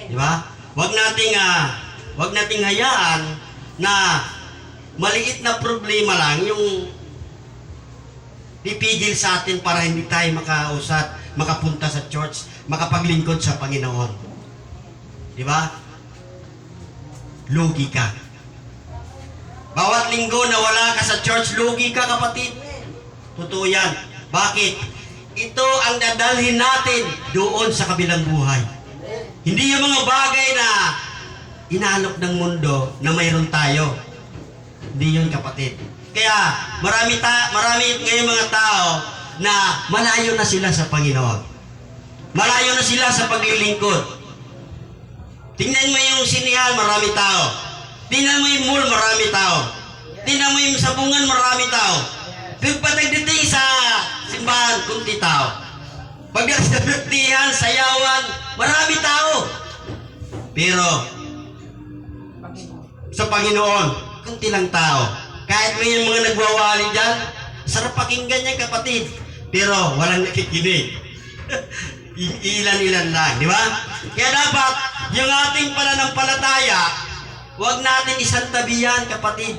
Di ba? Wag nating hayaan na maliit na problema lang yung pipigil sa atin para hindi tayo makausat, makapunta sa church, makapaglingkod sa Panginoon. Di ba? Lugi ka. Bawat linggo na wala ka sa church, lugi ka, kapatid. Totoo yan. Bakit? Ito ang dadalhin natin doon sa kabilang buhay. Hindi yung mga bagay na inalok ng mundo na mayroon tayo. Hindi yun, kapatid. Kaya marami ngayong mga tao na malayo na sila sa Panginoon. Malayo na sila sa paglilingkod. Tingnan mo yung sinihan, marami tao. Tingnan mo yung mall, marami tao. Tingnan mo yung sabungan, marami tao. Pero pagdating sa simbahan, kunti tao. Pagdating sayawan, marami tao. Pero sa Panginoon, kunti lang tao. Kahit may mga nagwawali dyan, sarap pakinggan yan, kapatid. Pero walang nakikinig. Ilan-ilan lang, di ba? Kaya dapat, yung ating pananampalataya, huwag natin isantabi yan, kapatid.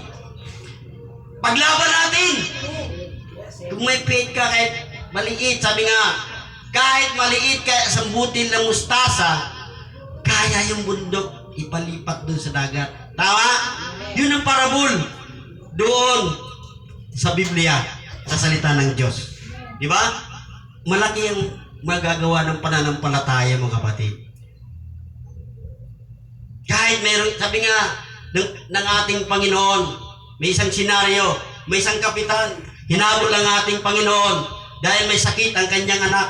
Paglaban natin. Kung may faith ka kahit maliit, sabi nga, kahit maliit, kahit isang butil ng mustasa, kaya yung bundok ipalipat dun sa dagat. Tama? Yun ang parabol doon sa Biblia, sa salita ng Diyos. Di ba? Malaki ang magagawa ng pananampalataya mo, kapatid. Kahit mayroon, sabi nga ng ating Panginoon, may isang senaryo, may isang kapitan, hinabol ang ating Panginoon dahil may sakit ang kanyang anak,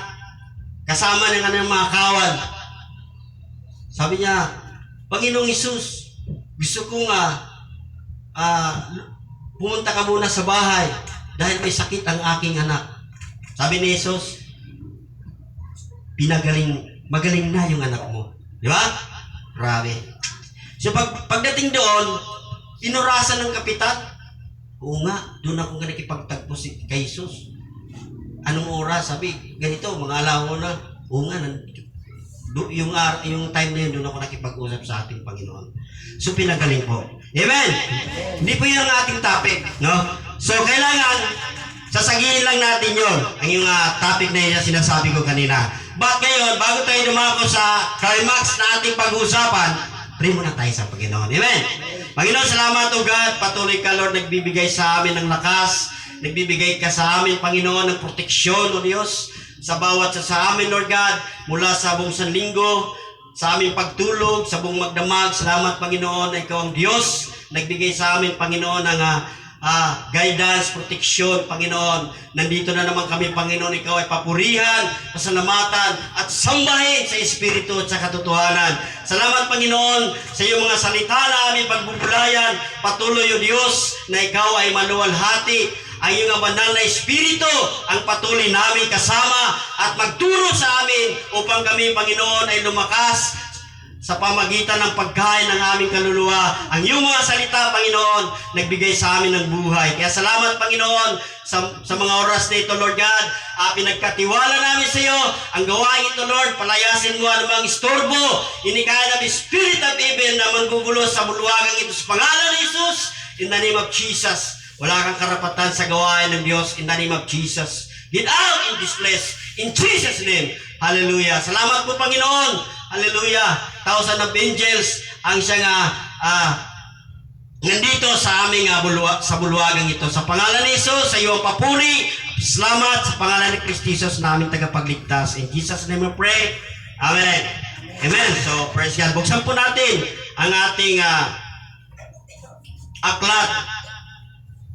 kasama ng kanyang mga kawan. Sabi niya, Panginoong Hesus, gusto ko nga pumunta ka muna sa bahay dahil may sakit ang aking anak. Sabi ni Jesus, magaling na yung anak mo. Di ba? Grabe. So pagdating doon, inurasan ng kapitan. Oo nga, doon ako nga nakipagtagpo kay Jesus. Anong oras? Sabi, ganito, mga alaw na. Oo nga, yung time na yun, doon ako nakipag-usap sa ating Panginoon. So pinagaling po. Amen? Hindi po yun ang ating topic. No? So kailangan, sasagihin lang natin yun. Ang yung topic na yun sinasabi ko kanina. But ngayon, bago tayo dumako sa climax na ating pag-uusapan, pray muna tayo sa Panginoon. Amen? Panginoon, salamat o God. Patuloy ka, Lord, nagbibigay sa amin ng lakas. Nagbibigay ka sa amin, Panginoon, ng proteksyon, O Diyos. Sa bawat sa amin, Lord God, mula sa buong sanlinggo, sa aming pagtulog, sa buong magdamag. Salamat, Panginoon, na Ikaw ang Diyos. Nagbigay sa amin, Panginoon, ng guidance, proteksyon, Panginoon. Nandito na naman kami, Panginoon, Ikaw ay papurihan, pasalamatan, at sambahin sa Espiritu at sa katotohanan. Salamat, Panginoon, sa iyong mga salita na aming pagbubulayan. Patuloy, O Diyos, na Ikaw ay maluwalhati. Ang iyong banal na Espiritu ang patuloy namin kasama at magturo sa amin upang kami, Panginoon, ay lumakas sa pamagitan ng pagkain ng aming kaluluwa. Ang iyong mga salita, Panginoon, nagbigay sa amin ng buhay. Kaya salamat, Panginoon, sa mga oras na ito, Lord God. Pinagkatiwala namin sa iyo ang gawain ito, Lord. Palayasin mo ang mga istorbo. Inikaya namin Spirit of Evil na manggugulo sa bulwagang ito sa pangalan ni Jesus. In the name of Jesus. Wala kang karapatan sa gawain ng Diyos. In the name of Jesus. Get out in this place. In Jesus' name. Hallelujah. Salamat po, Panginoon. Hallelujah. Thousand of angels ang siyang nandito sa aming sa bulwagang ito. Sa pangalan ni Jesus, sa iyong papuri. Salamat sa pangalan ni Kristo Jesus na aming tagapagligtas. In Jesus' name we pray. Amen. Amen. So, praise God. Buksan po natin ang ating aklat.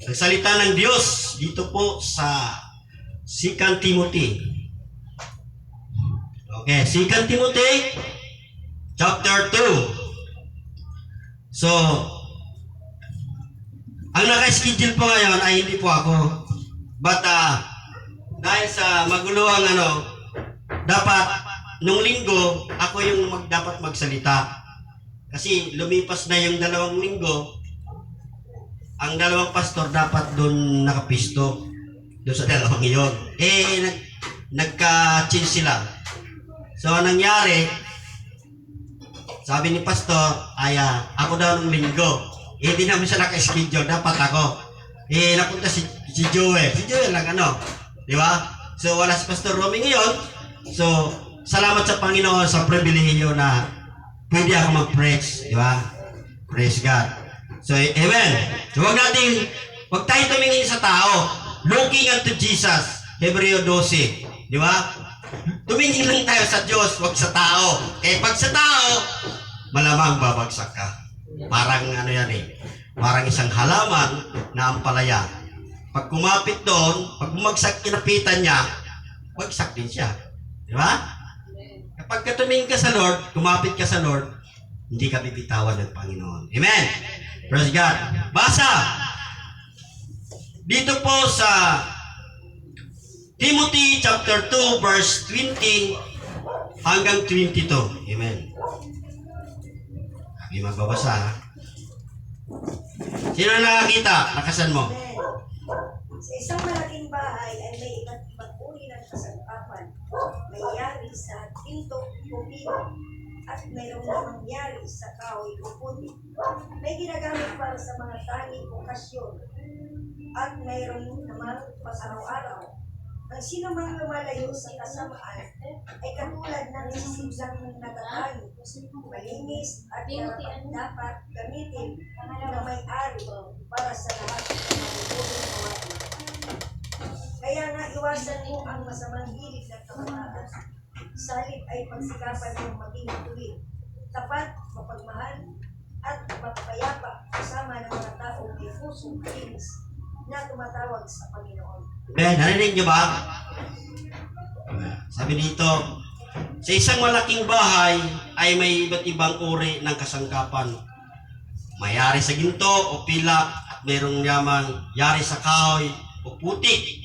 Ang salita ng Diyos dito po sa 2 Timothy. Okay, 2 Timothy chapter 2. So, ang naka-schedule po ngayon ay hindi po ako. But dahil sa maguluhang dapat nung linggo ako yung dapat magsalita. Kasi lumipas na yung 2 linggo. Ang 2 pastor dapat doon nakapisto. Doon sa 2 iyon. Nagka-change sila. So, nangyari, sabi ni Pastor, ay ako daw ng linggo. Hindi naman siya naka-schedule, dapat ako. Napunta si Joel. Si Joel lang di ba? So wala si Pastor Romy ngayon. So salamat sa Panginoon sa pribilehiyo na pwede ako mag-preach, di ba? Praise God. So amen. So wag tayo tumingin sa tao. Looking unto Jesus. Hebreo 12. Di ba? Tumingin lang tayo sa Diyos, wag sa tao. Pag sa tao, malamang babagsak ka. Parang parang isang halaman na ampalaya. Pag kumapit doon, pag bumagsak kinapitan niya, bagsak din siya. Di ba? Kapag tumingin ka sa Lord, kumapit ka sa Lord, hindi ka bibitawan ng Panginoon. Amen. Praise God. Basa. Dito po sa Timothy chapter 2 verse 20 hanggang 22. Amen. Hindi magbabasa. Sino nakakita? Nakasan mo? Sa isang malaking bahay ay may iba't ibang uri ng kasangkapan. May yari sa pinto o pino at mayroong nangyari sa kahoy o puti. May ginagamit para sa mga tanging okasyon at mayroon naman pang-araw-araw. Ang sino mang lumalayo sa kasamaan ay katulad ng sisiglang natatangi, malinis at dapat gamitin na may-ari para sa lahat ng mabubuting gawain. Kaya nga iwasan mo ang masamang hilig ng kabataan. Salit ay pagsikapan mong maging tuwid, tapat, mapagmahal, at mapayapa kasama ng mga taong may pusong kinis na tumatawag sa Panginoon. Narinig niyo ba? Sabi dito, sa isang malaking bahay ay may iba't ibang uri ng kasangkapan. Mayari sa ginto o pilak at mayroong yari sa kahoy o putik.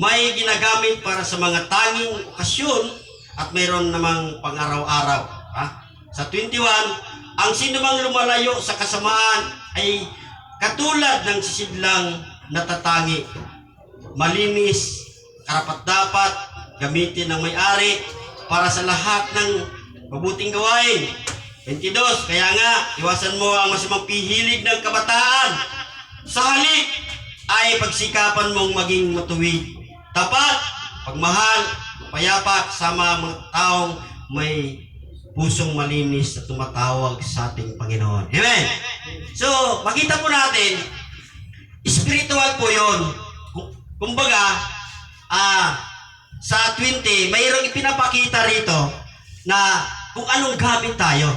May ginagamit para sa mga tanging okasyon at mayroon namang pang-araw-araw. Sa 21, ang sinumang lumalayo sa kasamaan ay katulad ng sisidlang natatangi, malinis, karapat-dapat, gamitin ng may-ari para sa lahat ng mabuting gawain. 22, kaya nga, iwasan mo ang masamang pihilig ng kabataan. Sa halik ay pagsikapan mong maging matuwid, tapat, pagmahal, payapa, kasama mga taong may pusong malinis na tumatawag sa ating Panginoon. Amen? So, makita po natin, spiritual po yun. Kumbaga, sa 20, mayroong ipinapakita rito na kung anong gamit tayo.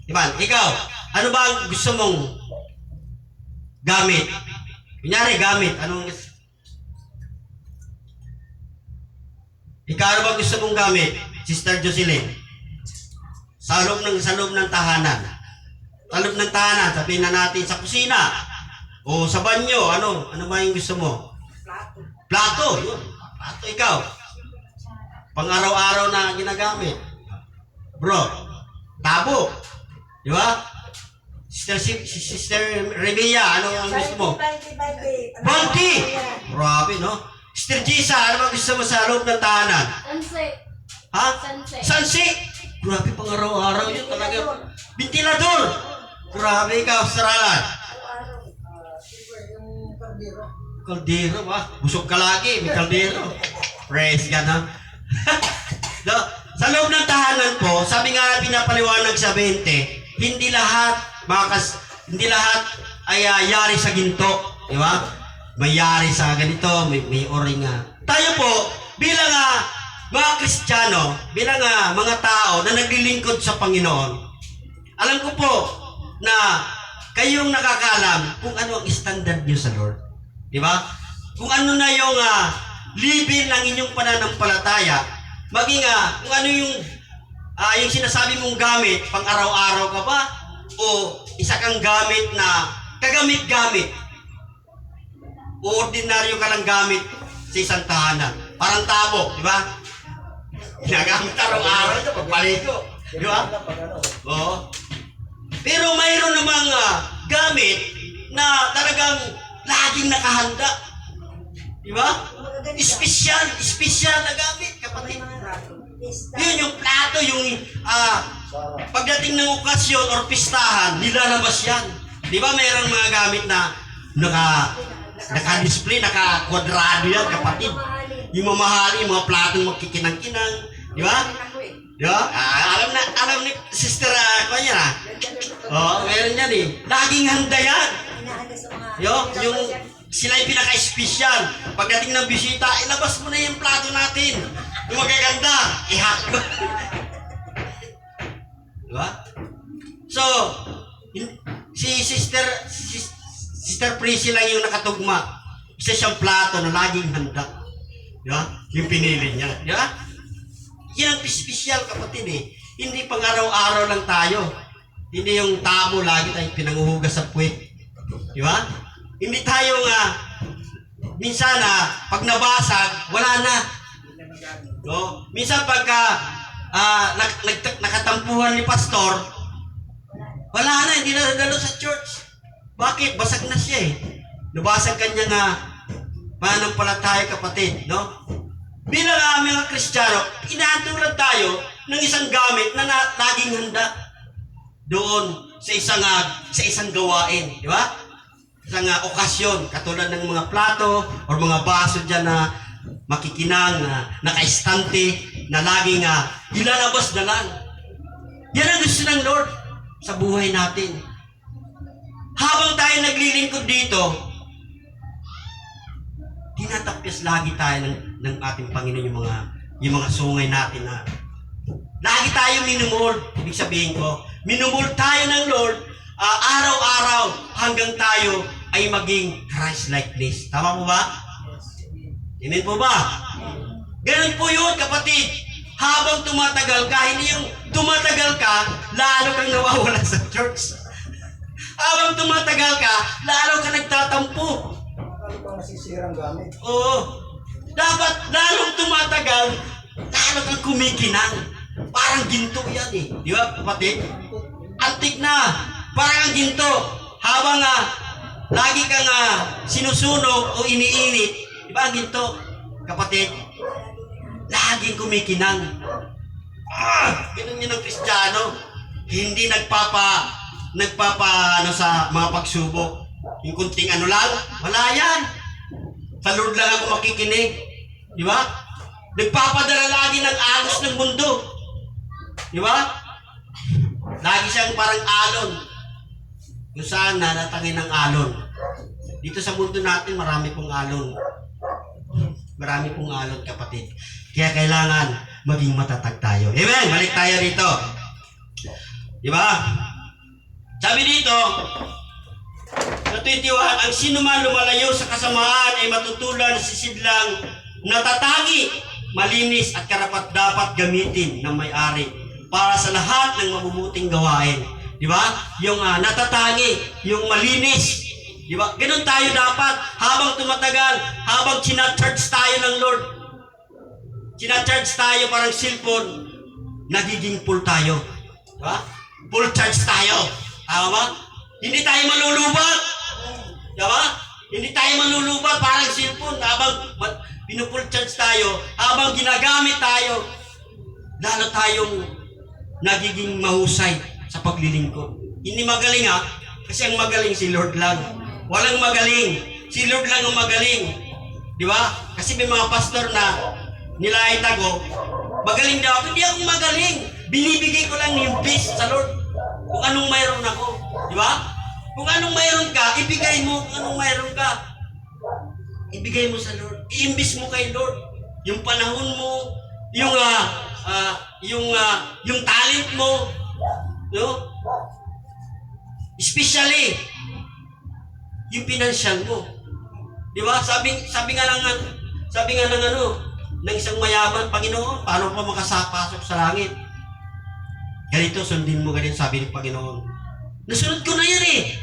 Diba? Ikaw, ano ba ang gusto mong gamit? Kunyari, gamit. Ikaw, ano ba gusto mong gamit? Sister Jocelyn. Sa loob ng tahanan. Sa loob ng tahanan, sabihin na natin sa kusina. O sa banyo, ano ba yung gusto mo? Plato. Yun. Plato, ikaw. Pang-araw-araw na ginagamit. Bro, tabo. Di ba? Sister Revilla, ano ang gusto mo? Balti! Grabe, no? Sister Gisa, ano ba gusto mo sa loob ng tahanan? Sunset. Ha? Sunset. Sunset! Grabe, pang-araw-araw yun talaga. Ventilador! Grabe, ikaw, Saralan. Kaldero ba? Busog ka lagi, may kaldero. Praise God, ha? So, sa loob ng tahanan po, sabi nga pinapaliwanag sa 20, hindi lahat ay yari sa ginto, di ba? May yari sa ganito, may oring tayo po, bilang mga Kristiyano, bilang mga tao na naglilingkod sa Panginoon, alam ko po na kayong nakakalam kung ano ang standard niyo sa Lord. Di ba? Kung ano na yung level ng inyong pananampalataya, maging kung ano yung sinasabi mong gamit, pang araw-araw ka ba? O isa kang gamit na kagamit-gamit? O ordinaryo ka lang gamit sa isang tahanan? Parang tabo, di ba? Ginagamit araw-araw ito, pagpaligo. Di ba? Oo. Pero mayroon namang gamit na talagang laging nakahanda. Di ba? Espesyal na gamit, kapatid. Yun yung plato, yung pagdating ng okasyon or pistahan, nilalabas yan. Di ba mayroong mga gamit na naka-display, naka-kwadrado yan, kapatid. Yung mamahali, yung mga platong magkikinang-kinang. Di ba? Di ba? Alam ni Sister ko yan meron yan eh. Laging handa yan. Yung sila yung pinaka-espesyal. Pagdating ng bisita, ilabas mo na yung plato natin. Yung magaganda, i-hack mo. Diba? So, si Sister Prissy lang yung nakatugma. Isa siyang plato na laging handa. Diba? Yung pinili niya. Diba? Yan ang espesyal, kapatid eh. Hindi pang araw-araw lang tayo. Hindi yung tabo lagi tayong pinanguhugas sa puwet. Diba? Hindi tayo minsan pag nabasag, wala na. No? Minsan pagka nakatampuhan ni pastor, wala na, hindi na nadalo sa church. Bakit? Basag na siya eh. Nabasag kanya pananampalataya, kapatid, no? Bilang mga Kristiyano, inaantulad tayo ng isang gamit na laging handa doon sa isang gawain, di ba? Isang okasyon, katulad ng mga plato or mga baso dyan na makikinang, naka-estante, na laging ilalabas na lang. Yan ang gusto ng Lord sa buhay natin. Habang tayo naglilingkod dito, tinatapyas lagi tayo ng ating Panginoon yung mga sungay natin na lagi tayo minumul. Ibig sabihin ko, minumul tayo ng Lord araw-araw hanggang tayo ay maging Christ-likeness. Tama po ba? Amen po ba? Ganun po yun, kapatid. Habang tumatagal ka, hindi yung tumatagal ka, lalo kang nawawala sa church. Habang tumatagal ka, lalo ka nagtatampo. Ano ba nasisirang gamit? Oo. Dapat lalong tumatagal, lalo kang kumikinang. Parang ginto yan eh. Di ba, kapatid? Antik na. Parang ang ginto. Habang lagi kang sinusunog o iniinit, di ba ang ginto, kapatid? Laging kumikinang. Ganun yun ang Kristiyano. Hindi nagpapa sa mga pagsubok. Yung kunting lang, wala yan. Sa Lord lang ako makikinig. Di ba? Nagpapadala lagi ng agos ng mundo. Di ba? Lagi siyang parang alon. Kung saan nalatangin ng alon. Dito sa mundo natin, marami pong alon. Marami pong alon, kapatid. Kaya kailangan maging matatag tayo. Amen? Balik tayo rito. Di ba? Sabi dito, sa 21, ang sinuman lumalayo sa kasamaan ay matutulan sa sidlang natatangi, malinis at karapat dapat gamitin ng may-ari para sa lahat ng mabubuting gawain. Di ba? Yung natatangi, yung malinis. Di ba? Ganun tayo dapat habang tumatagal, habang china-charge tayo ng Lord. China-charge tayo parang cellphone, nagiging full tayo. Di ba? Full charge tayo. Tama ba? Hindi tayo malulubat. Di ba? Hindi tayo malulubat parang cellphone. Habang pinupull charge tayo, habang ginagamit tayo, lalo tayong nagiging mahusay sa paglilingkod. Hindi magaling kasi ang magaling si Lord lang. Walang magaling. Si Lord lang ang magaling. Di ba? Kasi may mga pastor na nilahita ko, magaling daw ako. Hindi ako magaling. Binibigay ko lang yung peace sa Lord. Kung anong mayroon ako. Di ba? Kung anong mayroon ka, ibigay mo. Kung anong mayroon ka, ibigay mo sa Lord. I-imbis mo kay Lord. Yung panahon mo, yung talent mo, no? Especially, yung financial mo. Di ba? Sabi nga ng isang mayaman, Panginoon, paano pa makasapasok sa langit? Ganito, sundin mo ganyan, sabi ng Panginoon. Nasunod ko na yan eh.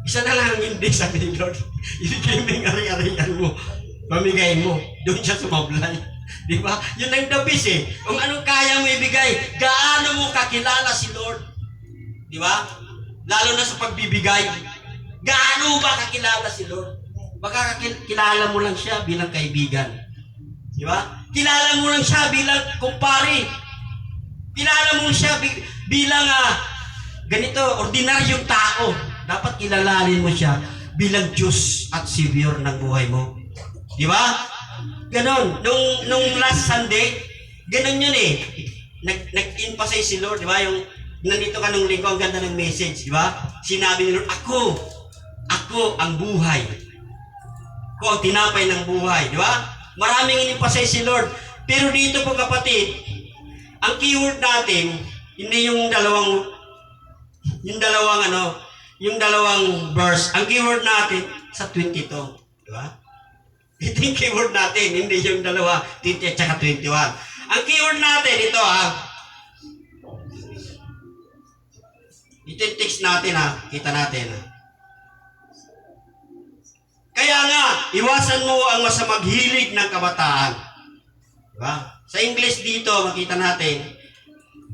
Isa na lang hindi, sabi ni Lord. Ibigay mo yung ari-arian mo. Mamigay mo. Doon siya sumablay. Di ba? Yun ang the best eh. Kung anong kaya mo ibigay, gaano mo kakilala si Lord. Di ba? Lalo na sa pagbibigay. Gaano ba kakilala si Lord? Baka kilala mo lang siya bilang kaibigan. Di ba? Kilala mo lang siya bilang kumpare. kilala mo siya bilang ganito, ordinaryong tao. Dapat kilalalin mo siya bilang Diyos at Savior ng buhay mo. Di ba? Ganon. Nung last Sunday, ganon yun eh. Nag-emphasize si Lord, di ba? Yung nandito ka nung linggo, ang ganda ng message, di ba? Sinabi ni Lord, ako ang buhay. Ako ang tinapay ng buhay, di ba? Maraming in-emphasize si Lord. Pero dito po kapatid, ang keyword natin, hindi yung dalawang verse. Ang keyword natin sa 22, di ba? Ito yung keyword natin, hindi yung 20 at saka 21. Ang keyword natin, ito ito yung text natin kita natin Kaya nga, iwasan mo ang masamang hilig ng kabataan. Diba? Sa English dito, makita natin,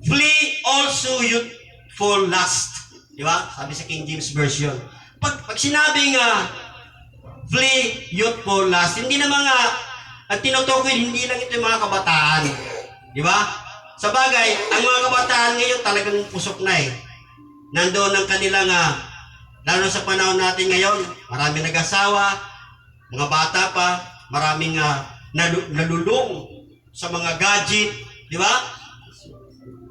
flee also youthful lust. Diba? Sabi sa King James Version. Pag sinabing flee youthful lust, hindi naman at tinutukoy, hindi lang ito yung mga kabataan. Diba? Sa bagay, ang mga kabataan ngayon talagang pusok na eh. Nandoon ang kanilang, lalo sa panahon natin ngayon, marami nag-asawa, mga bata pa, maraming nalulung sa mga gadget, di ba?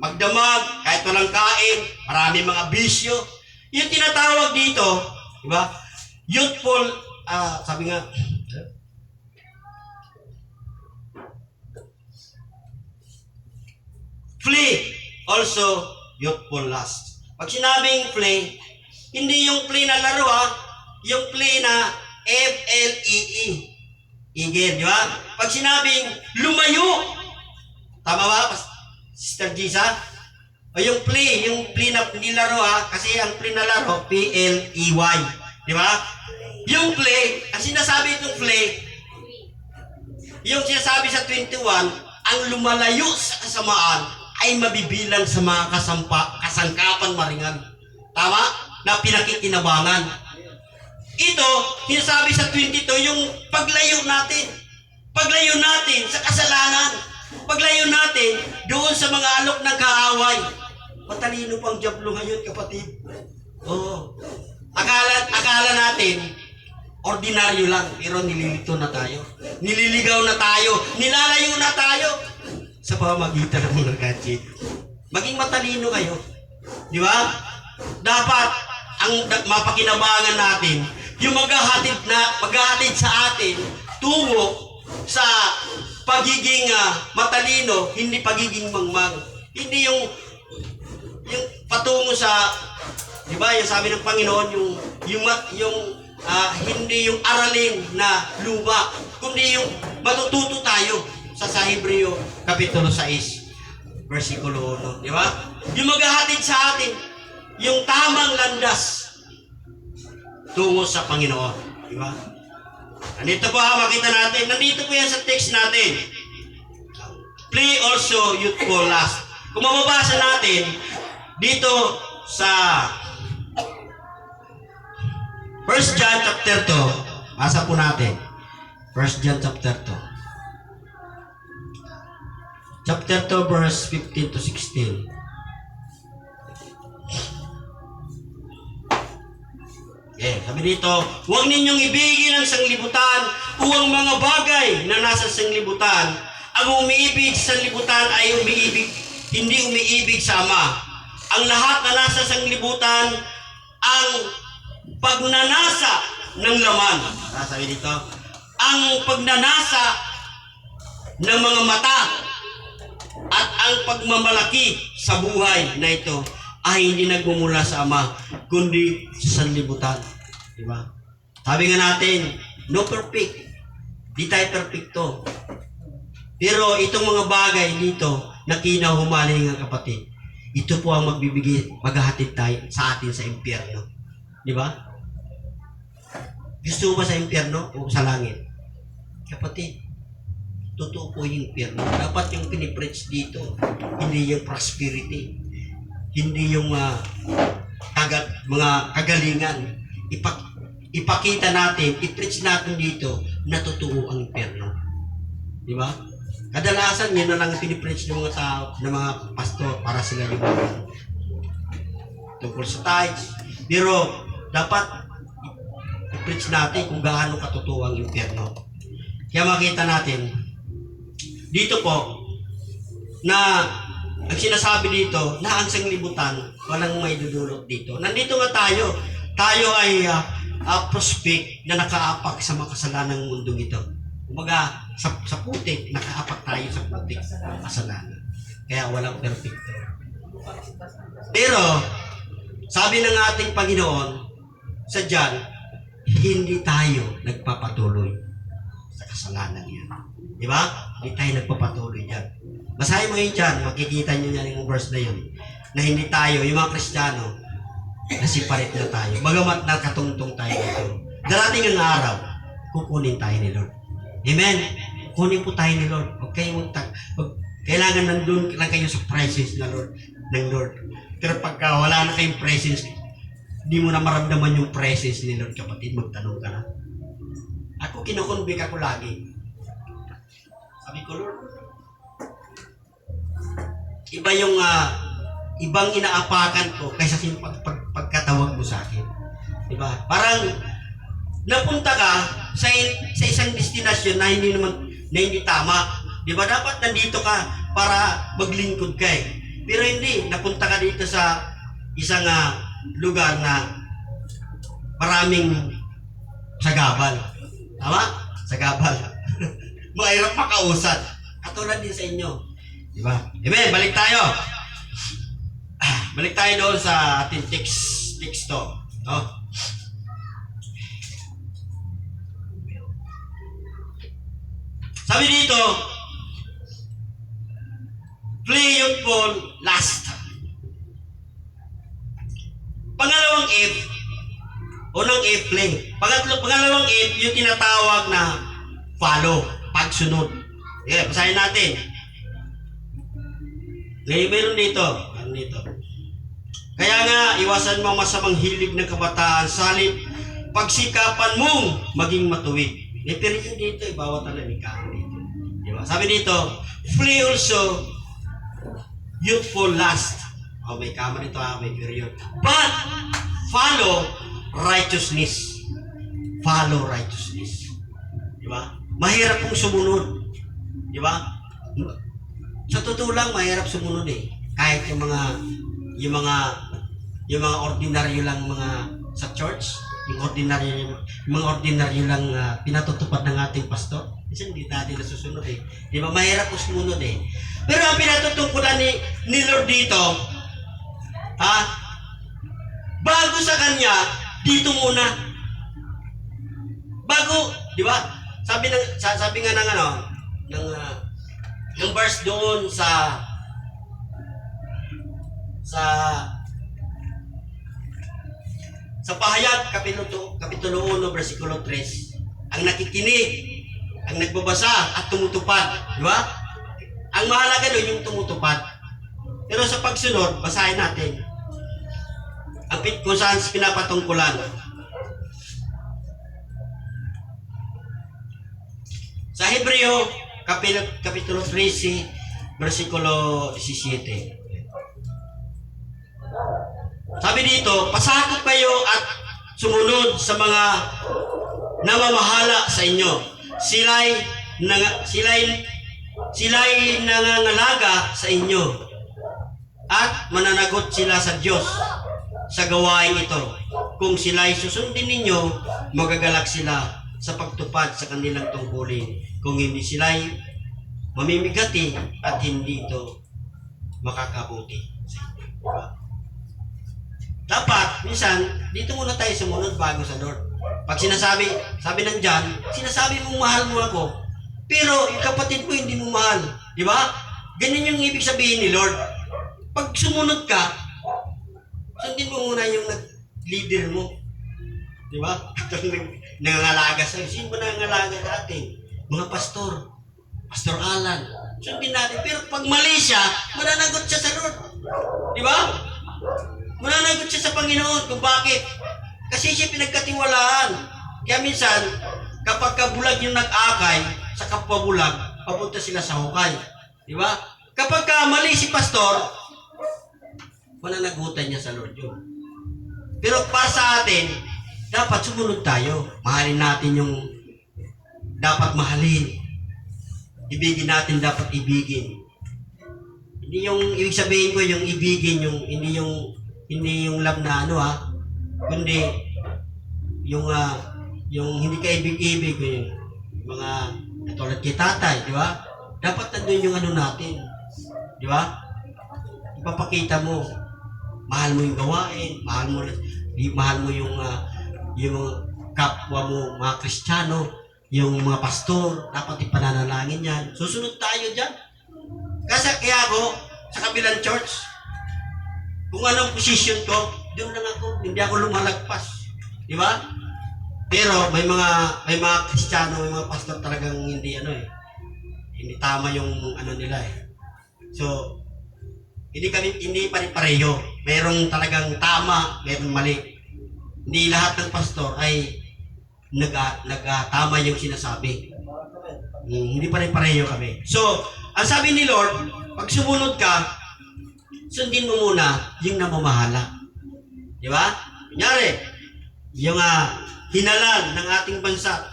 Magdamag, kahit walang kain, maraming mga bisyo. Yung tinatawag dito, di ba? Youthful, sabi nga, flee also youthful lust. Pag sinabing play, hindi yung play na laro yung play na F-L-E-E. Igel, di ba? Pag sinabing lumayo, tama ba, Sister Gisa? O yung play na hindi laro kasi ang play na laro, P-L-E-Y. Di ba? Yung play, ang sinasabi itong play, yung sinasabi sa 21, ang lumalayo sa kasamaan, ay mabibilang sa mga kasangkapan maringan. Tama? Na pinakikinabangan. Ito, sinasabi sa 22, yung paglayo natin. Paglayo natin sa kasalanan. Paglayo natin doon sa mga alok ng kaaway. Matalino pang diablo ngayon, kapatid. Oo. Akala natin, ordinaryo lang, pero nililito na tayo. Nililigaw na tayo. Nilalayo na tayo. Sa pamamagitan ng mga gadget. Maging matalino kayo. Di ba? Dapat ang mapakinabangan natin yung maghahatid sa atin tungo sa pagiging matalino, hindi pagiging mangmang. Hindi yung patungo sa, di ba, yung sabi ng Panginoon, hindi yung aralin na luma, kundi yung matututo tayo sa Hebreo Kapitulo 6, versikulo 1. Di ba? Yung maghahatid sa atin, yung tamang landas tungo sa Panginoon. Di ba? Nandito po makita natin. Nandito po yan sa text natin. Flee also youthful lust. Kung mababasa natin, dito sa 1 John chapter 2, basa po natin. 1 John chapter 2. Chapter 2, verse 15 to 16. Sabi dito, huwag ninyong ibigin ang sanglibutan o ang mga bagay na nasa sanglibutan. Ang umiibig sa sanglibutan ay hindi umiibig sa Ama. Ang lahat na nasa sanglibutan, ang pagnanasa ng laman. Sabi dito, ang pagnanasa ng mga mata at ang pagmamalaki sa buhay na ito ay hindi nagmumula sa Ama, kundi sa sanlibutan. Diba? Sabi nga natin, no perfect. Di tayo perfecto. Pero itong mga bagay dito na kinahumaling ng kapatid, ito po ang maghahatid tayo sa atin sa impyerno. Diba? Gusto mo ba sa impyerno o sa langit? Kapatid, totoo po yung impyerno. Dapat yung pinipreach dito, hindi yung prosperity, hindi yung mga kagalingan. Ipakita natin, i-preach natin dito na totoo ang impyerno. Di ba? Kadalasan, yun na lang ang pinipreach ng mga tao, ng mga pastor, para sila yung tungkol sa tithes. Pero, dapat i-preach natin kung gaano katotoong ang impyerno. Kaya makita natin, dito po, na ang sinasabi dito, na ang sanglibutan, walang may dudulot dito. Nandito nga tayo. Tayo ay prospect na nakaapak sa makasalanang mundong ito. Kumbaga, sa putik, nakaapak tayo sa putik ng kasalanan. Kaya walang perfecto. Pero, sabi ng ating Panginoon, sa John, hindi tayo nagpapatuloy sa kasalanan yan. Di ba? Hindi tayo nagpapatuloy yan. Basahin mo yun dyan, makikita nyo yan yung verse na yun. Na hindi tayo, yung mga Kristiyano, nasiparit na tayo. Bagamat nakatungtong tayo dito. Darating ang araw, kukunin tayo ni Lord. Amen? Kunin po tayo ni Lord. Huwag kayong kailangan nandun lang kayo sa presence na Lord, ng Lord. Pero pagka wala na kayong presence, hindi mo na maramdaman yung presence ni Lord, kapatid, magtanong ka na. Ako, kinukonbik ako lagi. Sabi ko, Lord, iba yung ibang inaapakan ko kaysa sa pagkatawag mo sa akin. Diba? Parang napunta ka sa isang destinasyon na hindi tama. Diba? Dapat nandito ka para maglingkod ka eh. Pero hindi, napunta ka dito sa isang lugar na maraming sagabal. Tama? Sagabal. Mahirap makausad. Katulad din sa inyo. Diba? Amen, balik tayo. Balik tayo doon sa ating teksto. No? Sabi dito, flee youthful lust. Pangalawang F, unang F, flee. Pangalawang F, yung tinatawag na follow, pagsunod. Yeah, basahin natin. Meron dito. Ano dito? Kaya nga, iwasan mo ang masamang hilig ng kabataan, salip, pagsikapan mong maging matuwid. Pero yun dito, bawat alam ka dito. Diba? Sabi dito, flee also youthful lust. May kama dito, may period. But, follow righteousness. Follow righteousness. Diba? Mahirap pong sumunod. Diba? Sa totoo lang, mahirap sumunod eh. Kahit yung mga ordinaryo lang mga sa church, yung mga ordinaryo lang pinatutupad ng ating pastor, kasi hindi natin nasusunod eh. Di ba? Mahirap po sumunod eh. Pero ang pinatutungkulan ni Lord dito, bago sa kanya, dito muna. Bago, di ba? Sabi nga ng verse doon sa Pahayag, Kapitulo 1, versikulo 3, ang nakikinig, ang nagbabasa at tumutupad. Di ba? Ang mahalaga doon yung tumutupad. Pero sa pagsunod, basahin natin. Kung saan pinapatungkulan. Sa Hebreo, Kapitulo 13, versikulo 17. Sabi dito, pasakop kayo at sumunod sa mga namamahala sa inyo. Sila'y nangangalaga sa inyo at mananagot sila sa Diyos sa gawain ito. Kung sila'y susundin ninyo, magagalak sila sa pagtupad sa kanilang tungkulin. Kung hindi sila'y mamimigati at hindi ito makakabuti sa inyo. Dapat, minsan, dito muna tayo sumunod bago sa Lord. Pag sabi ng John, sinasabi mong mahal mo ako, pero yung kapatid mo hindi mo mahal. Di ba? Ganyan yung ibig sabihin ni Lord. Pag sumunod ka, sundin mo muna yung leader mo. Di ba? Nangangalaga sa'yo. Sino ba nangangalaga sa atin? Mga pastor. Pastor Alan. Sundin natin. Pero pag mali siya, mananagot siya sa Lord. Di ba? Mananagot siya sa Panginoon kung bakit. Kasi siya pinagkatiwalaan. Kaya minsan, kapag kabulag yung nag-akay sa kapwa bulag, papunta sila sa hukay. Di ba? Kapag mali si pastor, pananagutan niya sa Lord yun. Pero para sa atin, dapat sumunod tayo. Mahalin natin yung dapat mahalin. Ibigin natin dapat ibigin. Hindi yung ibig sabihin ko yung ibigin, hindi yung love na kundi yung hindi ka ibig-ibig yung mga katulad kay tatay, di ba? Dapat nandun yung natin. Di ba? Ipapakita mo. Mahal mo yung gawain, mahal mo yung kapwa mo, mga Kristiyano, yung mga pastor, dapat ipananalangin yan. Susunod tayo dyan. Kasi kaya ako, sa kabilang church, kung anong position ko, doon lang ako, hindi ako lumalagpas. Di ba? Pero may mga Kristiyano, may mga pastor talagang hindi hindi tama yung nila eh. So, hindi pare-pareho. Merong talagang tama, merong mali. Hindi lahat ng pastor ay nagtama yung sinasabi. Hindi pare-pareho kami. So, ang sabi ni Lord, pag sumunod ka, sundin mo muna yung namamahala. Di ba? Kunyari, yung hinalan ng ating bansa,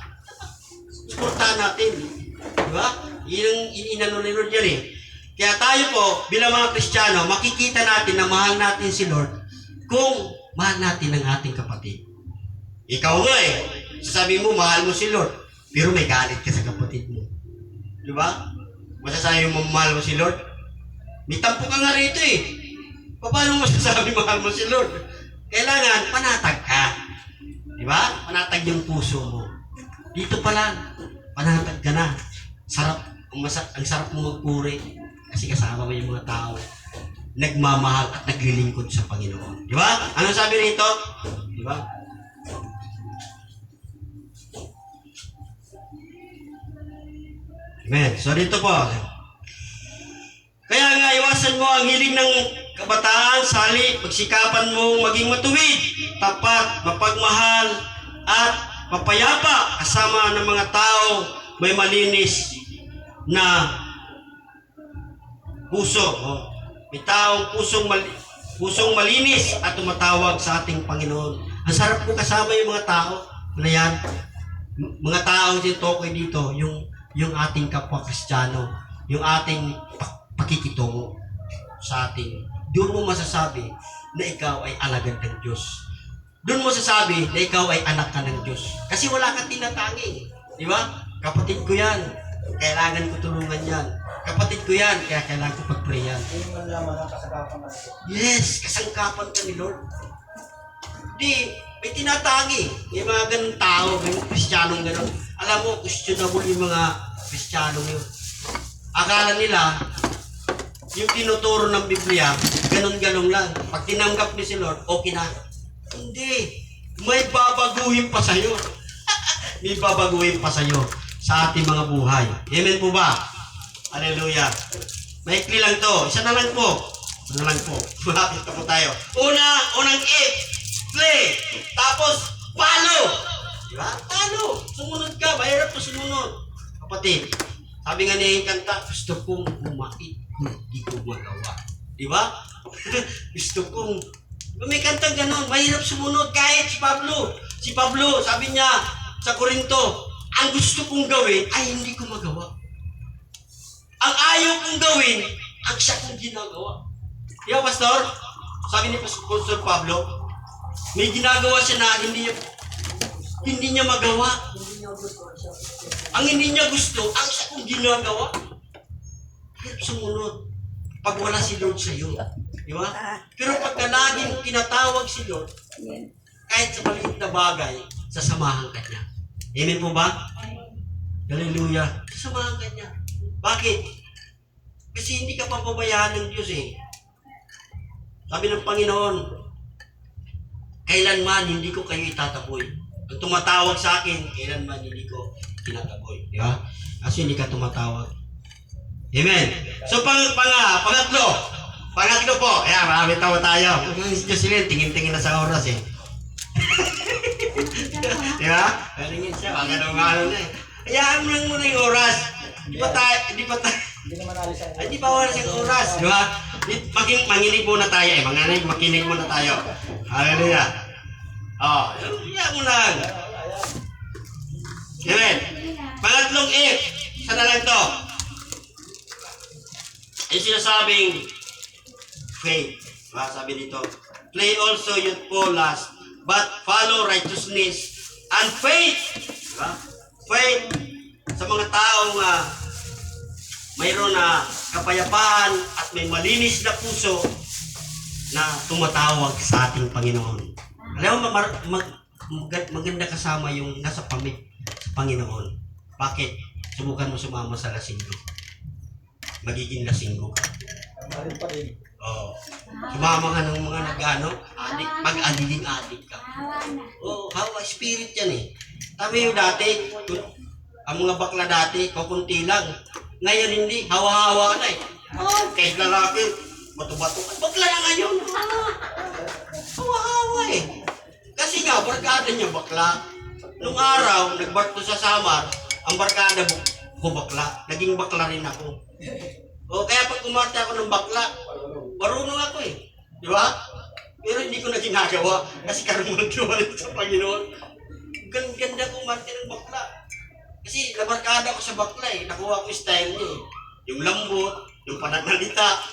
suportahan natin. Di ba? Yun ang inano ni Lord yan eh. Kaya tayo po, bilang mga Kristiyano, makikita natin na mahal natin si Lord kung mahal natin ang ating kapatid. Ikaw nga eh, sasabi mo, mahal mo si Lord, pero may galit ka sa kapatid mo. Di ba? Masasabi mo, mahal mo si Lord? May tampo ka nga rito eh. Paano masasabi mahal mo si Lord? Kailangan, panatag ka. Di ba? Panatag yung puso mo. Dito pa lang, panatag ka na. Ang sarap mo magpuri. Kasi kasama mo yung mga tao nagmamahal at naglilingkod sa Panginoon. Di ba? Ano sabi rito? Di ba? Amen. So dito po. Kaya nga, iwasan mo ang hiling ng kabataan, sali, pagsikapan mo maging matuwid, tapat, mapagmahal, at mapayapa kasama ng mga tao may malinis na puso. May taong pusong malinis at tumatawag sa ating Panginoon. Ang sarap po kasama yung mga tao na yan. Mga taong tinutukoy dito, yung ating kapwa Kristiyano, yung ating pakikitungo sa ating. Doon mo masasabi na ikaw ay alagad ng Diyos. Doon mo masasabi na ikaw ay anak ka ng Diyos. Kasi wala kang tinatangi. Di ba? Kapatid ko yan. Kailangan ko tulungan yan. Kapatid ko yan. Kaya kailangan ko pag-pray yan. Hindi man lamang ang kasagapan natin. Yes! Kasangkapan ka ni Lord. Di, may tinatangi. Yung mga ganun tao, may Kristiyanong ganun. Alam mo, questionable yung mga Kristiyanong yun. Akala nila, yung tinuturo ng Biblia, ganun-ganun lang. Pag tinanggap ni si Lord, okay na. Hindi. May babaguhin pa sa'yo. May babaguhin pa sa'yo sa ating mga buhay. Amen po ba? Hallelujah. Maikli lang to. Isa na lang po. Isa na lang po. Malapit na po tayo. Unang it. Play. Tapos, follow. Diba? Follow. Sumunod ka. Mahirap po sumunod. Kapatid, sabi nga niya yung kanta, gusto kong umait. Hindi ko magawa. Diba? Gusto kong... May kanta gano'n. Mahirap sumunod. Kahit si Pablo, sabi niya sa Korinto, ang gusto kong gawin ay hindi ko magawa. Ang ayaw kong gawin, ang siya kong ginagawa. Di ba, Pastor? Sabi ni Pastor Pablo, may ginagawa siya na hindi niya magawa. Ang hindi niya gusto, ang siya kong ginagawa. Hirap sumunod. Pag wala si Lord sa iyo. Di ba? Pero pagka laging tinatawag si Lord, kahit sa maliit na bagay, sasamahan ka niya. Amen po ba? Hallelujah. Sasamahan ka niya. Bakit? Kasi hindi ka papabayaan ng Diyos eh. Sabi ng Panginoon, kailanman hindi ko kayo itataboy. Ang tumatawag sa akin, kailanman hindi ko tinataboy. Di ba? Kasi hindi ka tumatawag. Amen. So pangatlo po. Ayan, marami tayo. Si Jocelyn, tingin-tingin na sa oras eh. Di ba? Tingin siya, baka naman na eh. Hayaan mo lang muna yung oras. Hindi pa tayo, hindi pa tayo. Hindi naman alis ang Ay, di ba wala siyang oras, di ba? Manginig muna tayo eh. Makinig muna tayo. Hallelujah. Oh, yan mo lang. Amen. Pangatlong if, isa na lang to. Yung sinasabing faith. Diba? Sabi dito, play also youthful lust, but follow righteousness and faith. Diba? Faith sa mga taong mayroon na kapayapaan at may malinis na puso na tumatawag sa ating Panginoon. Alam mo, maganda kasama yung nasa Panginoon. Bakit? Subukan mo sumama sa lasinggo. Magiging lasinggo ka. Marin pa rin. Oo. Sumama ka ng mga nag-ano, pag-adik ka. Oo, hawa, spirit yan eh. Sabi yung dati, ang mga bakla dati, kukunti lang. Ngayon hindi, hawa-hawa na eh. Oh, kahit lalaki, bato-bato. Bakla na ngayon. Hawa-hawa eh. Kasi nga, barkada niya bakla. Nung araw, nagbarko sa Samar, ang barkada ko bakla. Naging bakla rin ako. O kaya pag kumarte ako ng bakla, marunong ako eh. Di ba? Pero hindi ko na ginagawa kasi karunong sa Panginoon. Ganda kumarte ng bakla. Kasi nabarkada ko sa bakla eh. Nakuha ko yung style niya eh. Yung lambot, yung pananalita,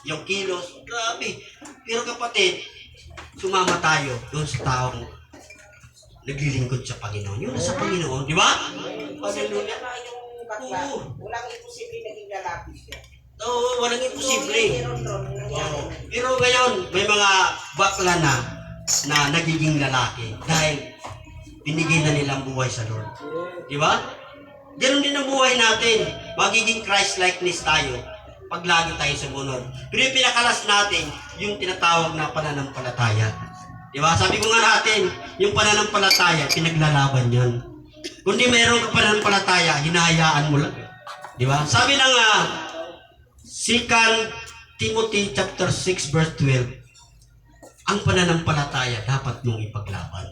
yung kilos. Grabe. Pero kapatid, sumama tayo doon sa taong naglilingkod sa Panginoon. Yun sa Panginoon, di ba? Hallelujah. Yung bakla, walang imposible naging lalaki siya. Oo, walang imposible. Meron doon, nangyari. Pero ngayon, may mga bakla na nagiging lalaki dahil binigay na nilang buhay sa Lord. Di ba? Ganun din ang buhay natin. Magiging Christ-likeness tayo pag lagi tayo sumunod. Pero yung pinakalas natin, yung tinatawag na pananampalataya. Di ba? Sabi ko nga natin, yung pananampalataya, pinaglalaban yan. Kung di meron ka pananampalataya, hinahayaan mo lang. Di ba? Sabi ng 2 Timothy chapter 6 verse 12, ang pananampalataya dapat mong ipaglaban.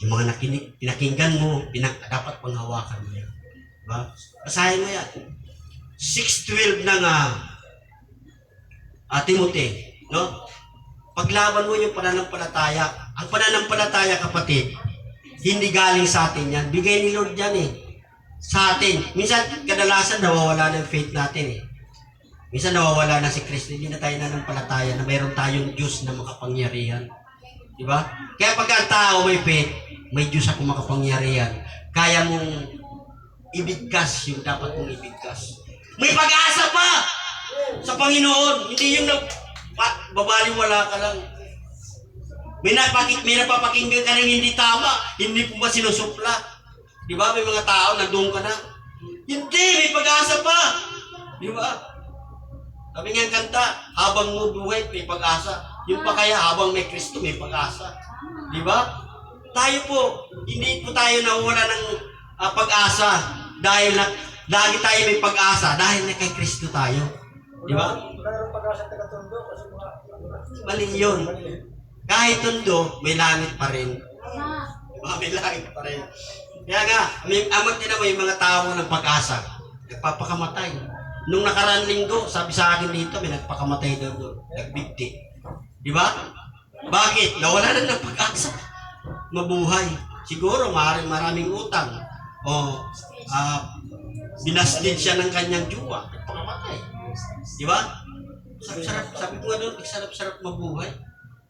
Yung mga pinakinggan mo, dapat panghawakan mo yan. Diba? Basahin mo yan. 6:12 ng Timothy. No? Paglaban mo yung pananampalataya. Ang pananampalataya, kapatid, hindi galing sa atin yan. Bigay ni Lord yan eh. Sa atin. Minsan, kadalasan nawawala ng faith natin eh. Minsan nawawala na si Kristo. Hindi na tayo nananampalataya na mayroon tayong Diyos na makapangyarihan. Diba? Kaya pag ang tao may faith, may Diyos ako makapangyarihan. Kaya mong ibigkas yung dapat mong ibigkas. May pag-asa pa sa Panginoon. Hindi yung babaliwala ka lang. May napapakinggan ka ng hindi tama. Hindi po ba sinusupla? Diba? May mga tao na doon ka na. Hindi, may pag-asa pa. Diba? Sabi nga ang kanta, habang mo buhay, may pag-asa. Yung pa kaya, habang may Kristo, may pag-asa. Di ba? Tayo po, hindi po tayo nawawala ng pag-asa dahil lagi tayo may pag-asa dahil na kay Kristo tayo. Di ba? Wala rin pag-asa taga-tondo kasi mga... Mali yun. Kahit tondo, may langit pa rin. Diba? May langit pa rin. Kaya nga, amag din na may mga tao ng pag-asa. Nagpapakamatay. Nung nakaraan linggo, sabi sa akin dito, may nagpakamatay doon. Nagbigti. Di ba? Bakit? Nawala na ng pag-asa. Mabuhay. Siguro, maraming utang. O, binasted siya ng kanyang jowa. Nagpakamatay. Di ba? Sabi ko nga doon, sarap-sarap mabuhay.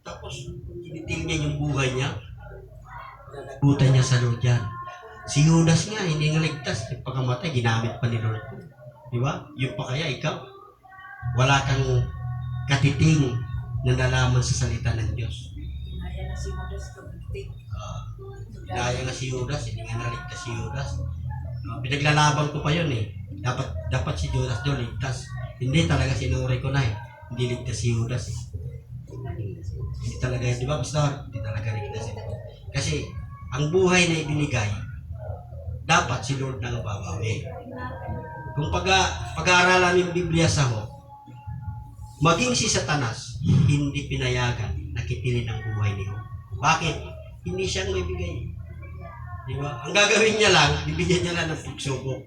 Tapos, tinitil niya yung buhay niya. Buta niya sa Lord yan. Si Judas nga, hindi nga ligtas. Nagpakamatay, ginamit pa ni Lord. Di ba? Yung pa kaya, ikaw, wala kang katiting na nalaman sa salita ng Diyos. Kaya na si Judas pagtigtig. Daya nga si Judas, hindi nga naligtas si Judas. Pinaglalaban ko pa yun eh. Dapat si Judas doon ligtas. Hindi talaga sinuri ko na eh. Hindi ligtas si Judas eh. Hindi talaga, di ba Pastor? Hindi talaga ligtas eh. Kasi, ang buhay na ibinigay, dapat si Lord nang babawi. Kung pag-aaralan yung Biblia sa maging si Satanas, hindi pinayagan na kitilin ang buhay niyo. Bakit? Hindi siyang may bigay. Di ba? Ang gagawin niya lang, bibigyan niya lang ng pagsubok.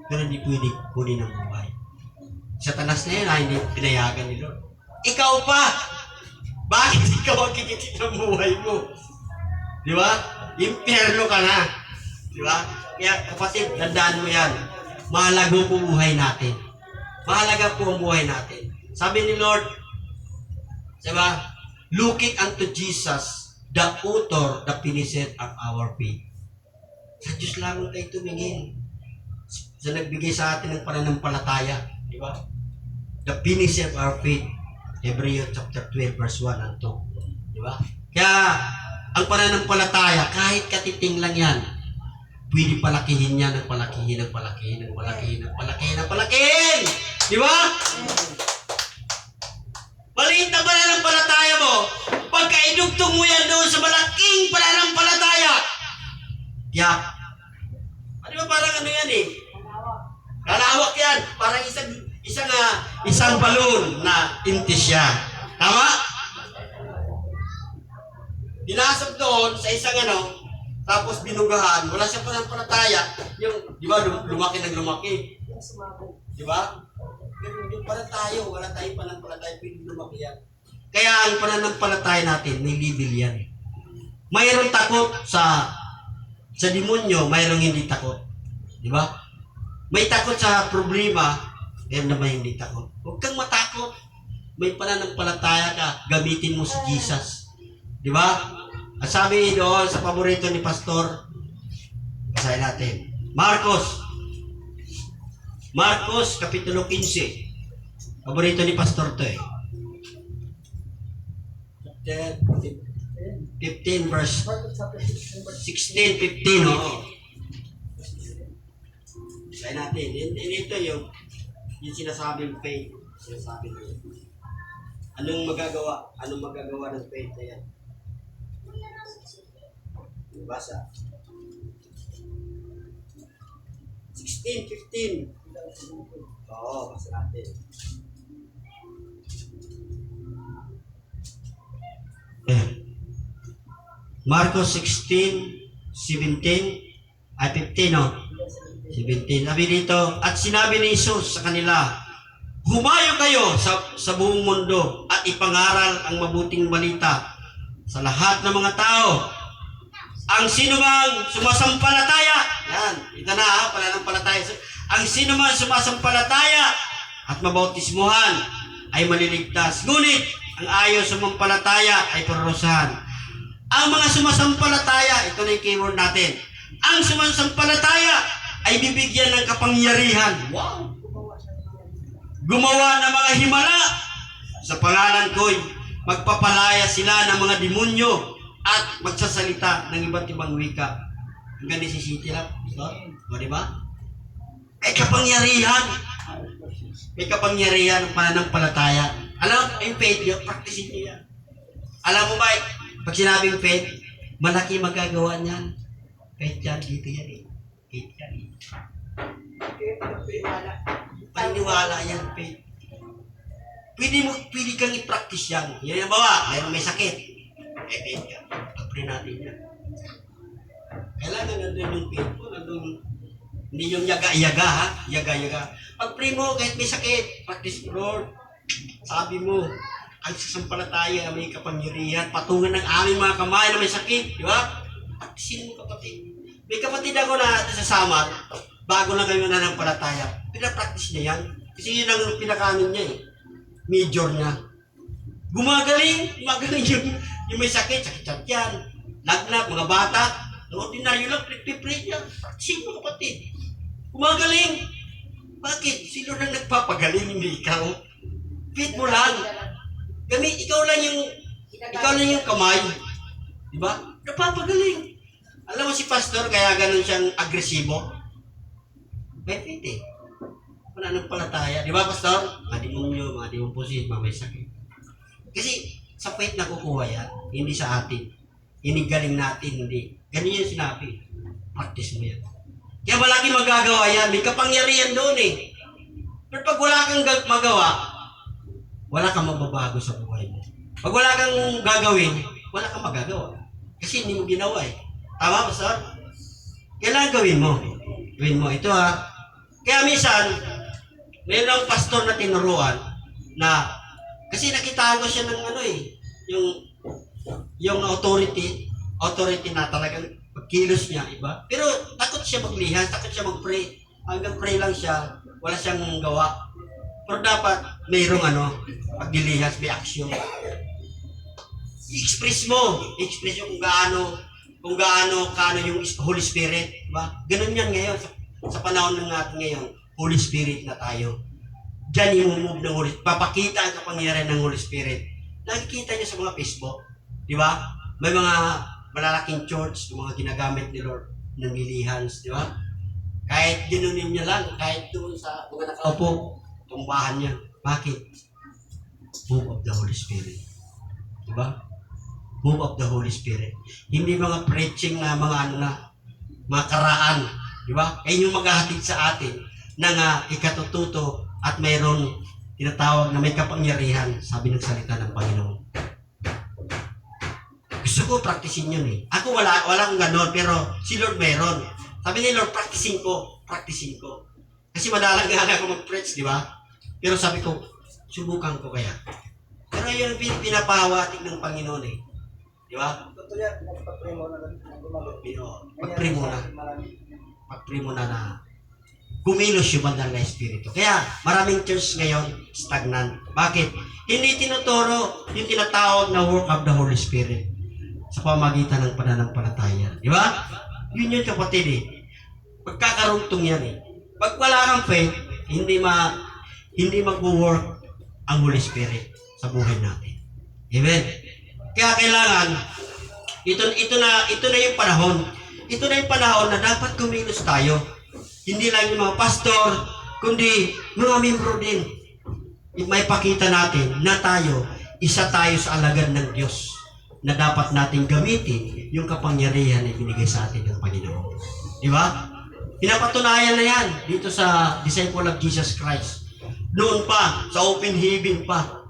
Pero hindi pwede kunin ang buhay. Satanas na yan, hindi pinayagan ni Lord. Ikaw pa! Bakit ikaw ang kikikit ng buhay mo? Di ba? Impyerno ka na. Di ba? Kaya kapatid, tandaan mo yan. Mahalaga po buhay natin. Mahalaga po ang buhay natin. Sabi ni Lord, di ba? Looking unto Jesus, the author, the finisher of our faith. Sa Diyos lamang tayo tumingin. Sa nagbigay sa atin ng pananampalataya. Di ba? The finisher of our faith. Hebrews chapter 12 verse 1 and 2. Di ba? Kaya, ang pananampalataya, kahit katiting lang yan, pwede palakihin yan ng palakihin, ng palakihin, ng palakihin, ng palakihin, ng palakihin! Di ba? Maliit na pananampalataya mo, pagka idugtong mo yan doon sa malaking pananampalataya, yak. Di ba parang ano yan eh? Lalawak yan. Parang isang balon na intis siya. Tama? Dinasap doon sa isang tapos binugahan, wala siyang pananampalataya. Yung, di ba, lumaki ng lumaki. Di ba? Yung parang tayo, wala tayong pananampalataya, pwede lumaki yan. Kaya ang pananampalataya natin, may level yan. Mayroong takot sa demonyo, mayroong hindi takot. Di ba? May takot sa problema, mayroon naman hindi takot. Huwag kang matakot. May pananampalataya ka, gamitin mo si Jesus. Di ba? At sabi doon sa paborito ni Pastor, basahin natin. Marcos, Kapitulo 15. Paborito ni Pastor to eh. 15 verse 16, 15. Oo. Basahin natin. Ito yung sinasabing faith. Sinasabing faith. Anong magagawa? Anong magagawa ng faith na yan? Basa. 16, 15. Oo, basa natin. Marcos 16, 17, ay 15, no? 17. Sabi dito, at sinabi ni Jesus sa kanila, humayo kayo sa buong mundo at ipangaral ang mabuting balita sa lahat ng mga tao. Ang sinumang sumasampalataya, yan, ito na ha, pananampalataya. Ang sinumang sumasampalataya at mabautismuhan ay maliligtas. Ngunit, ang ayaw sumampalataya ay parurusahan. Ang mga sumasampalataya, ito na yung keyword natin. Ang sumasampalataya ay bibigyan ng kapangyarihan. Wow! Gumawa ng mga himala. Sa pangalan ko'y magpapalaya sila ng mga demonyo at magsasalita ng iba't ibang wika. Hanggang 17 lang. O, diba? May kapangyarihan. May kapangyarihan ng pananampalataya. Alam mo, yung faith nyo, practice nyo yan. Alam mo ba, pag sinabing faith, malaki magagawa niyan. Faith yan, dito yan eh. Faith yan eh. Paniniwala yan, faith. Pwede kang i-practice yan. Yan yung bawa, mayroon may sakit. Faith yan. Pag-pray natin yan. Kailangan nandun yung faith mo, nandun, hindi yung yaga-yaga ha, yaga-yaga. Pag-pray mo, kahit may sakit, practice mo, Lord. Sabi mo, ang sasampalataya na may kapangyarihan, patungan ng aming mga kamay na may sakit, di ba? Practicein mo, kapatid. May kapatid ako na sa Samar, bago lang kayo nananampalataya, pinapractice niya yan. Kasi yun ang pinakanin niya eh. Major niya. Gumagaling yung may sakit yan. Lagnat, mga bata, ordinaryo lang, pray niya. Practicein mo, kapatid. Gumagaling. Bakit? Sino lang nagpapagaling, hindi ikaw? Fit mo lang. Ikaw lang yung kamay. Diba? Napapagaling. Alam mo si Pastor, kaya ganun siyang agresibo. May fit eh. Pananampalataya. Diba, Pastor? Mga demonyo, mga demonposis, mga may sakit. Kasi sa faith na kukuha yan, hindi sa atin. Inigaling natin, hindi. Ganun yung sinabi. Practice mo yan. Kaya malaki magagawa yan. May kapangyarihan doon eh. Pero pag wala kang magawa, wala kang mababago sa buhay mo. Pag wala kang gagawin, wala kang magagawa. Kasi hindi mo ginawa eh. Tama ba, sir? Kailangan gawin mo. Gawin mo. Ito ha. Kaya minsan, mayroong pastor na tinuruan na, kasi nakitaan ko siya ng ano eh, yung authority na talagang pagkilos niya, iba. Pero takot siya maglihas, takot siya mag-pray. Hanggang pray lang siya, wala siyang gawa. Pero dapat mayroong paglilihas, may action. I-express mo kung gaano yung Holy Spirit, diba? Ganun yan ngayon, sa panahon ng natin ngayon, Holy Spirit na tayo. Diyan i-move ng Holy Spirit, papakita ang kapangyarihan ng Holy Spirit. Nakikita niyo sa mga Facebook, di ba? May mga malalaking church, yung mga ginagamit ni Lord ng lilihans, di ba? Kahit ginunin niya lang, kahit doon sa mga nakaupo, tumbahan niya. Bakit? Move of the Holy Spirit. Di ba? Move of the Holy Spirit. Hindi mga preaching na mga karaan. Di ba? Kaya yung maghahatid sa atin ng ikatututo at mayroon tinatawag na may kapangyarihan, sabi ng salita ng Panginoon. Gusto ko practicein yun eh. Ako walang ganon, pero si Lord mayroon. Sabi ni Lord, practicein ko. Kasi madalang nga ako mag-preach, di ba? Pero sabi ko, subukan ko kaya. Pero yun ang pinapahawatig ng Panginoon eh. Di ba? Totoo yan, nagpapray mo na gumamit. Pag-pray mo na kumilos yung bandang na espiritu. Kaya maraming church ngayon stagnant. Bakit? Hindi tinuturo yung tinatawag na work of the Holy Spirit sa pamagitan ng pananampalataya. Di ba? Yun yun kapatid eh. Pagkakarugtong yan eh. Pag wala kang faith, hindi mag-work ang Holy Spirit sa buhay natin. Amen? Kaya kailangan, ito na yung panahon. Ito na yung panahon na dapat kumilos tayo. Hindi lang yung mga pastor, kundi mga membro din. May pakita natin na isa tayo sa alagad ng Diyos na dapat natin gamitin yung kapangyarihan na binigay sa atin ng Panginoon. Di ba? Pinapatunayan na yan dito sa Disciple of Jesus Christ. Noon pa, sa open heaven pa,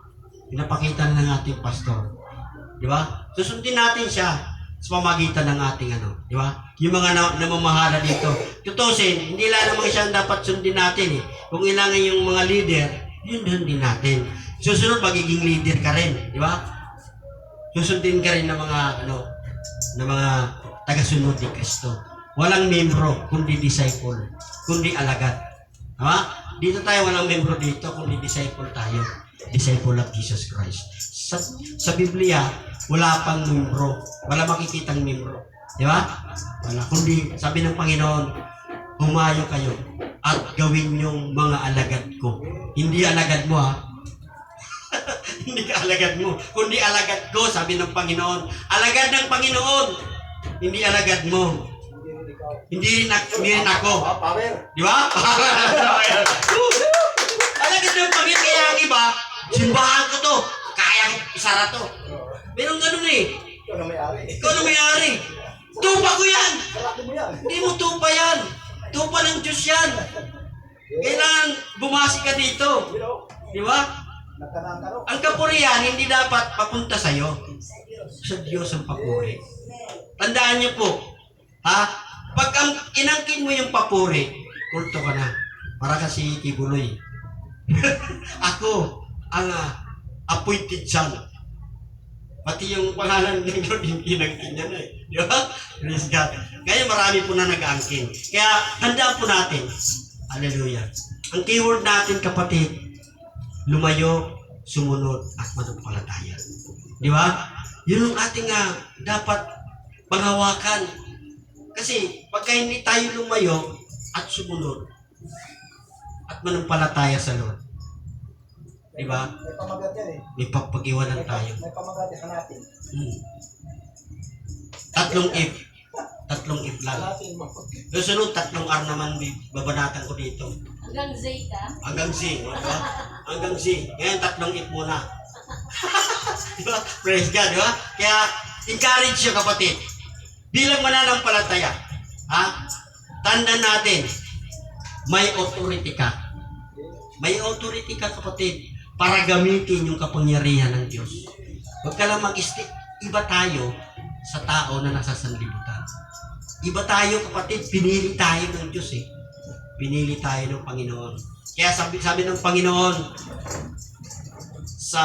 pinapakita na ng ating pastor. Di ba? Susundin natin siya sa pamagitan ng ating di ba? Yung mga namamahala dito. Tutusin, hindi lang naman siya dapat sundin natin eh. Kung ilangan yung mga leader, yun din natin. Susunod, magiging leader ka rin, di ba? Susundin ka rin ng mga tagasunod ni Kristo. Walang membro, kundi disciple, kundi alagad. Diba? Dito tayo walang membro dito, kundi disciple tayo. Disciple of Jesus Christ. Sa Biblia, wala pang membro. Wala makikitang membro. Di ba? Wala. Kundi, sabi ng Panginoon, humayo kayo at gawin yung mga alagad ko. Hindi alagad mo Hindi ka alagad mo. Kundi alagad ko, sabi ng Panginoon. Alagad ng Panginoon. Hindi alagad mo. Hindi rin ako. Power. Di ba? Alagad ng Panginoon. Kaya ang iba, simbahan ko to. Kaya isara to. Meron ganun eh. Ikaw na may-ari. Ikaw na may-ari. Tupa ko yan. Kalaki mo yan. Hindi mo tupa yan. Tupa ng Diyos yan. Kailangan bumasi ka dito. Di ba? Nagkanang-karo. Ang kapurihan hindi dapat papunta sa'yo. Sa Diyos ang papuri. Tandaan niyo po. Pag inangkin mo yung papuri, kulto ka na. Para kasi Kibuloy. Ako ang appointed son. Pati yung pangalan ng Lord, hindi inangkin niya na eh. Di ba? Praise God. Kaya marami po na nag-aangkin. Kaya handaan po natin. Hallelujah. Ang keyword natin, kapatid, lumayo, sumunod, at manampalataya. Di ba? Yun ang ating dapat panghawakan. Kasi pagka hindi tayo lumayo at sumunod at manampalataya sa Lord, di ba? May pamagat yan eh. May pagpag-iwanan tayo. May pamagat yan. Hanapin. Tatlong if lang. Hanapin mo. Susunod, 3 R naman babanatan ko dito. Hanggang Zeta. Hanggang Z. Diba? Hanggang Z. Ngayon, 3 if muna. Diba? Praise God, diba? Kaya, encourage yung kapatid. Bilang mananampalataya, tanda natin, may authority ka. May authority ka, kapatid, para gamitin yung kapangyarihan ng Diyos. Huwag ka lang mag-stick. Iba tayo sa tao na nasa sanlibutan. Iba tayo, kapatid, pinili tayo ng Diyos eh. Pinili tayo ng Panginoon. Kaya sabi ng Panginoon sa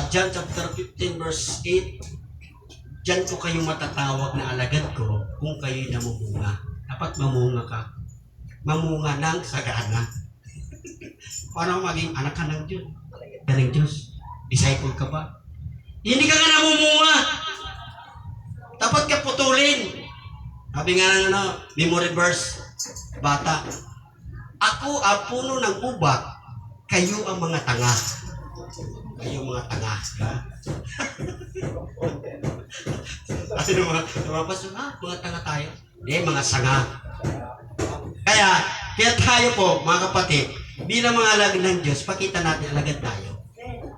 John chapter 15 verse 8, diyan ko kayo matatawag na alagad ko kung kayo'y namumunga. Dapat mamunga ka. Mamunga ng sagana. Paano maging anak ka ng Diyos? Ka ng Diyos? Disciple ka ba? Hindi ka nga namumunga. Dapat ka putulin. Sabi nga ng memory verse, bata, ako ang puno ng ubak, kayo ang mga tanga. Kayo mga tanga. Ha? Ano mga pastor, mga tanga tayo? Mga sanga. Kaya tayo po, mga kapatid, bilang mga alagad ng Diyos, pakita natin alagad tayo.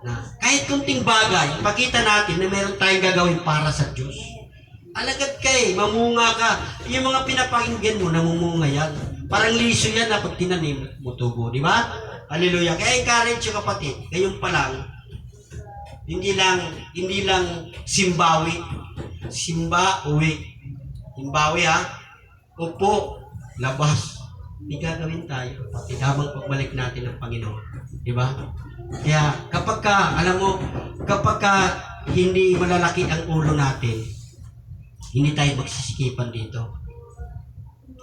Na kahit kunting bagay, pakita natin na meron tayong gagawin para sa Diyos. Alagad ka mamunga ka. Yung mga pinapakinggan mo, namumunga yan. Parang liso yan na pag tinanim mo tubo, di ba? Hallelujah. Kaya encourage yung kapatid, ngayon pa lang, hindi lang simbawi. Simbawi. Simbawi upo, labas. May gagawin tayo. Pati habang pagbalik natin ng Panginoon. Di ba? Kaya kapag hindi malalaki ang ulo natin, hindi tayo magsisikipan dito.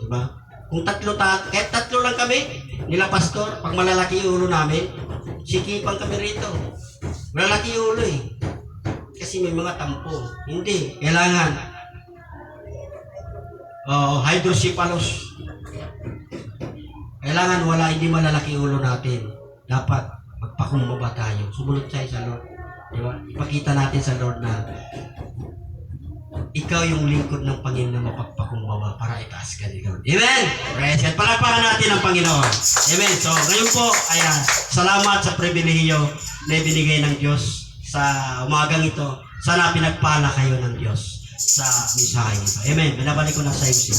Diba? Kung kahit tatlo lang kami, nila pastor, pag malalaki yung ulo namin, sikipan kami rito. Malalaki yung ulo Kasi may mga tampo. Hindi. Kailangan. Hydrocephalus. Kailangan hindi malalaki yung ulo natin. Dapat magpakumbaba tayo. Sumunod tayo sa Lord. Diba? Ipakita natin sa Lord na ikaw yung lingkod ng Panginoon na mapagpakumbaba para itaas ka ni Lord. Amen! Praise God. Palapakan natin ang Panginoon. Amen. So, ngayon po, salamat sa pribilehiyo na ibinigay ng Diyos sa umagang ito. Sana pinagpala kayo ng Diyos sa mensahe nito. Amen. Binabalik ko na sa MC.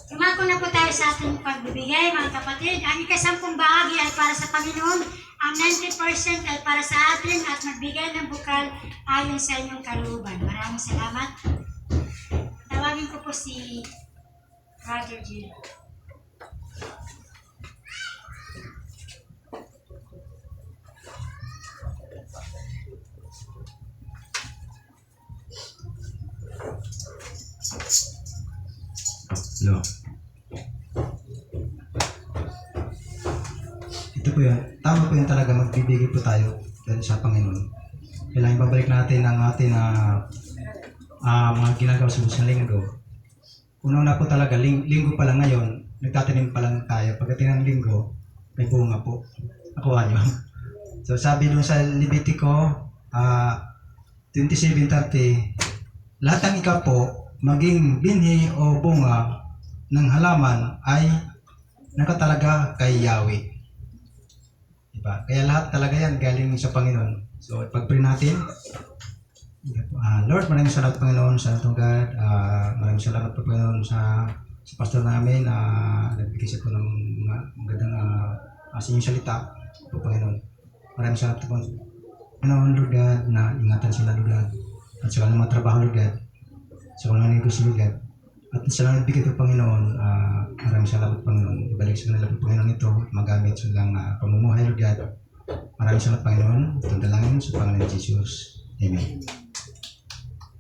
Tumako na po tayo sa ating pagbibigay, mga kapatid. Ang ikasampung bahagi ay para sa Panginoon. Ang 90% ay para sa atin at magbigay ng bukal ayon sa inyong kalooban. Maraming salamat. Tawagin ko po si Brother Jill. Hello. Ito po yun. Tama po yun talaga. Magbibigay po tayo dahil sa Panginoon. Kailangan babalik natin ang ating mga ginagawa sa isang linggo. Una po talaga, linggo pa lang ngayon, nagtatanim pa lang tayo. Pagdating ng linggo, may bunga po. Nakuha nyo. So sabi doon sa Levitico 27:30, lahat ng ikapo, maging binhi o bunga ng halaman ay nakatalaga kay Yahweh. Diba? Kaya lahat talaga yan galing sa Panginoon. So ipag-pray natin. Lord, maraming salamat Panginoon sa itong God. Maraming salamat po Panginoon sa pastor namin na nagbigay siya po ng mga magandang sa inyong salita po Panginoon. Maraming salamat po Panginoon, Lord God, na ingatan sila Lord God. At sa kanilang mga trabaho Lord God. Sa kanilang negosyo Lord God. At sa kanilang bigay po Panginoon, maraming salamat Panginoon. Ibalik sa kanila po Panginoon ito, magamit sa kanilang pamumuhay Lord God. Maraming salamat Panginoon. Itong dalangin sa pangalan ni Jesus. Amen.